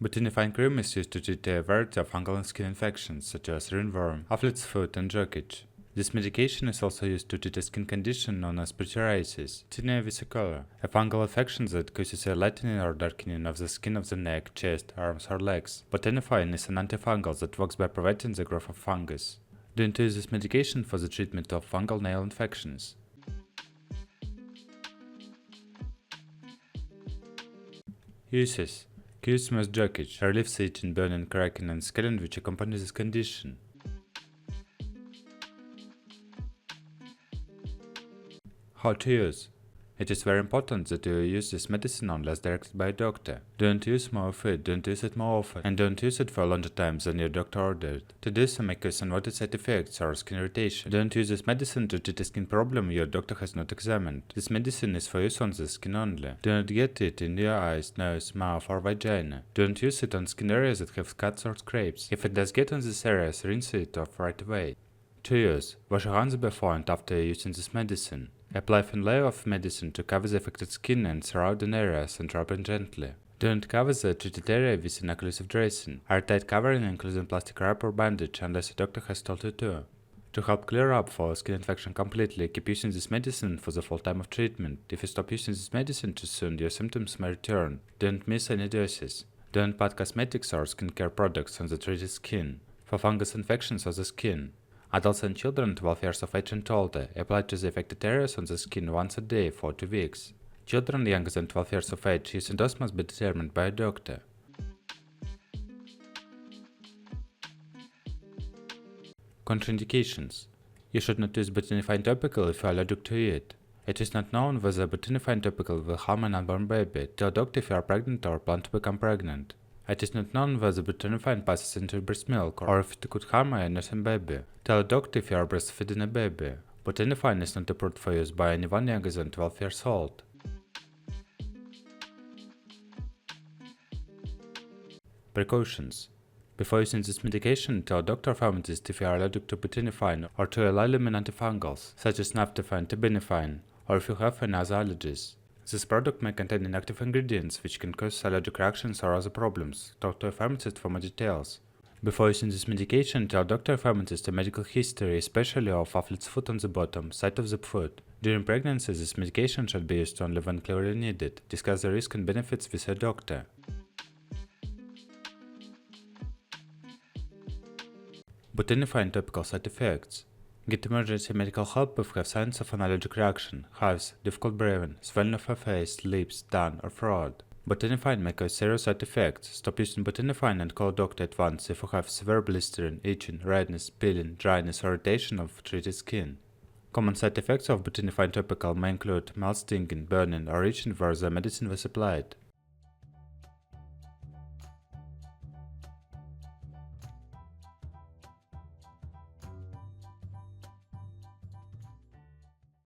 Butenafine cream is used to treat a variety of fungal and skin infections such as ringworm, athlete's foot, and jockage. This medication is also used to treat a skin condition known as pityriasis, tinea vesicola, a fungal infection that causes a lightening or darkening of the skin of the neck, chest, arms, or legs. Butenafine is an antifungal that works by preventing the growth of fungus. Do not use this medication for the treatment of fungal nail infections. Uses: cures smooth jockage, relieves itching, burning, cracking, and scaling which accompany this condition. How to use: it is very important that you use this medicine only as directed by a doctor. Don't use more of it, don't use it more often, and don't use it for a longer time than your doctor ordered. To do so, make use unwanted side effects or skin irritation. Don't use this medicine to treat a skin problem your doctor has not examined. This medicine is for use on the skin only. Do not get it in your eyes, nose, mouth, or vagina. Don't use it on skin areas that have cuts or scrapes. If it does get on these areas, rinse it off right away. To use: wash your hands before and after using this medicine. Apply a thin layer of medicine to cover the affected skin and surrounding areas and rub it gently. Don't cover the treated area with an occlusive dressing. Airtight covering including plastic wrap or bandage unless your doctor has told you to. To help clear up for skin infection completely, keep using this medicine for the full time of treatment. If you stop using this medicine too soon, your symptoms may return. Don't miss any doses. Don't put cosmetics or skincare products on the treated skin. For fungus infections of the skin, adults and children 12 years of age and older apply to the affected areas on the skin once a day for 2 weeks. Children younger than 12 years of age, use and dose must be determined by a doctor. Contraindications: you should not use butenafine topical if you are allergic to it. It is not known whether butenafine topical will harm an unborn baby. Tell a doctor if you are pregnant or plan to become pregnant. It is not known whether butenafine passes into breast milk or if it could harm a nursing baby. Tell a doctor if you are breastfeeding a baby. Butenafine is not approved for use by anyone younger than 12 years old. Precautions: before using this medication, tell a doctor or pharmacist if you are allergic to butenafine or to allylamine antifungals, such as naphthafine, terbinafine, or if you have any other allergies. This product may contain inactive ingredients which can cause allergic reactions or other problems. Talk to a pharmacist for more details. Before using this medication, tell doctor or pharmacist a medical history, especially of athlete's foot on the bottom, side of the foot. During pregnancy, this medication should be used only when clearly needed. Discuss the risks and benefits with a doctor. Butenafine topical side effects: get emergency medical help if you have signs of an allergic reaction, hives, difficult breathing, swelling of your face, lips, tongue, or throat. Butenafine may cause serious side effects. Stop using butenafine and call a doctor at once if you have severe blistering, itching, redness, peeling, dryness, or irritation of treated skin. Common side effects of butenafine topical may include mild stinging, burning, or itching where the medicine was applied.